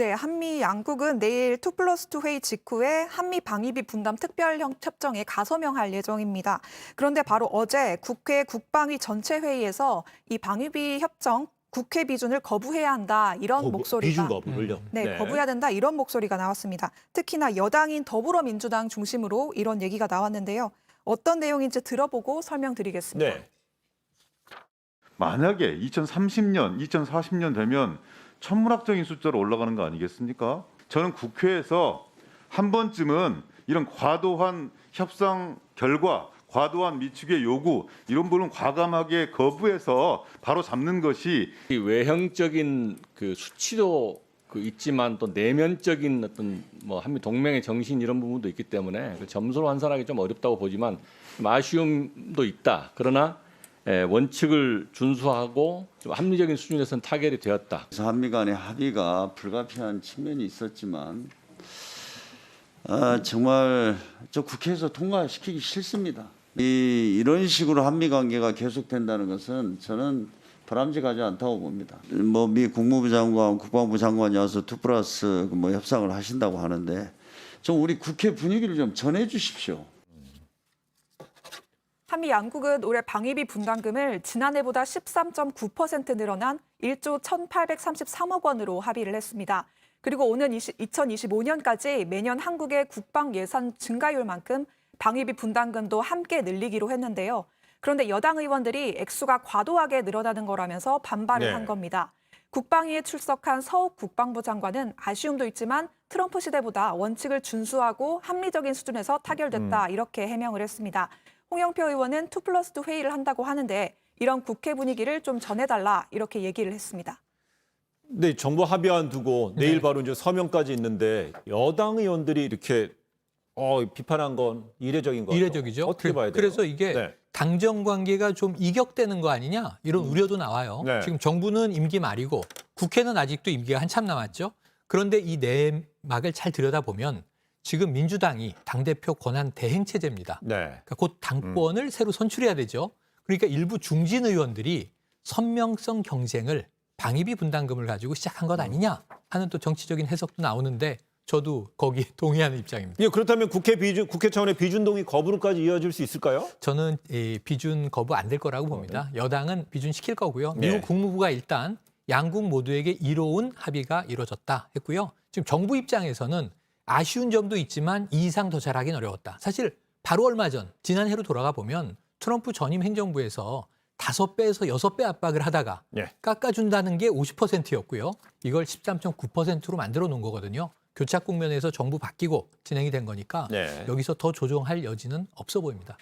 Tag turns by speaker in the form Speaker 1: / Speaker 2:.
Speaker 1: 네, 한미 양국은 내일 2+2 회의 직후에 한미 방위비 분담 특별협정에 가서명할 예정입니다. 그런데 바로 어제 국회 국방위 전체 회의에서 이 방위비 협정 국회 비준을 거부해야 한다 이런 목소리가
Speaker 2: 비준 거부를요.
Speaker 1: 네, 거부해야 된다 이런 목소리가 나왔습니다. 특히나 여당인 더불어민주당 중심으로 이런 얘기가 나왔는데요. 어떤 내용인지 들어보고 설명드리겠습니다.
Speaker 2: 네.
Speaker 3: 만약에 2030년, 2040년 되면 천문학적인 숫자로 올라가는 거 아니겠습니까? 저는 국회에서 한 번쯤은 이런 과도한 협상 결과, 과도한 미축의 요구 이런 부분은 과감하게 거부해서 바로 잡는 것이
Speaker 4: 이 외형적인 그 수치도 있지만 또 내면적인 어떤 뭐 한미 동맹의 정신 이런 부분도 있기 때문에 그 점수로 환산하기 좀 어렵다고 보지만 좀 아쉬움도 있다. 그러나 원칙을 준수하고 좀 합리적인 수준에서는 타결이 되었다.
Speaker 5: 그래서 한미 간의 합의가 불가피한 측면이 있었지만 정말 저 국회에서 통과시키기 싫습니다. 이런 식으로 한미 관계가 계속된다는 것은 저는 바람직하지 않다고 봅니다. 뭐 미 국무부 장관, 국방부 장관이 와서 2+, 뭐 협상을 하신다고 하는데 좀 우리 국회 분위기를 좀 전해 주십시오.
Speaker 1: 한미 양국은 올해 방위비 분담금을 지난해보다 13.9% 늘어난 1조 1,833억 원으로 합의를 했습니다. 그리고 오는 2025년까지 매년 한국의 국방 예산 증가율만큼 방위비 분담금도 함께 늘리기로 했는데요. 그런데 여당 의원들이 액수가 과도하게 늘어나는 거라면서 반발을 한 겁니다. 국방위에 출석한 서욱 국방부 장관은 아쉬움도 있지만 트럼프 시대보다 원칙을 준수하고 합리적인 수준에서 타결됐다 이렇게 해명을 했습니다. 홍영표 의원은 2+2 회의를 한다고 하는데 이런 국회 분위기를 좀 전해달라 이렇게 얘기를 했습니다.
Speaker 2: 네, 정부 합의안 두고 내일 바로 이제 서명까지 있는데 여당 의원들이 이렇게 비판한 건 이례적인 거죠.
Speaker 6: 이례적이죠.
Speaker 2: 어떻게 봐야 돼요?
Speaker 6: 그래서 이게 당정 관계가 좀 이격되는 거 아니냐 이런 우려도 나와요.
Speaker 2: 네.
Speaker 6: 지금 정부는 임기 말이고 국회는 아직도 임기가 한참 남았죠. 그런데 이 내막을 잘 들여다보면 지금 민주당이 당대표 권한 대행 체제입니다.
Speaker 2: 네.
Speaker 6: 그러니까 곧 당권을 새로 선출해야 되죠. 그러니까 일부 중진 의원들이 선명성 경쟁을 방위비 분담금을 가지고 시작한 것 아니냐 하는 또 정치적인 해석도 나오는데 저도 거기에 동의하는 입장입니다.
Speaker 2: 예, 그렇다면 국회 차원의 비준 동의 거부로까지 이어질 수 있을까요?
Speaker 6: 저는 이 비준 거부 안 될 거라고 봅니다. 여당은 비준 시킬 거고요. 미국
Speaker 2: 네.
Speaker 6: 국무부가 일단 양국 모두에게 이로운 합의가 이루어졌다 했고요. 지금 정부 입장에서는 아쉬운 점도 있지만 이 이상 더 잘하긴 어려웠다. 사실 바로 얼마 전 지난해로 돌아가 보면 트럼프 전임 행정부에서 5배에서 6배 압박을 하다가 깎아준다는 게 50%였고요. 이걸 13.9%로 만들어 놓은 거거든요. 교착 국면에서 정부 바뀌고 진행이 된 거니까 여기서 더 조정할 여지는 없어 보입니다.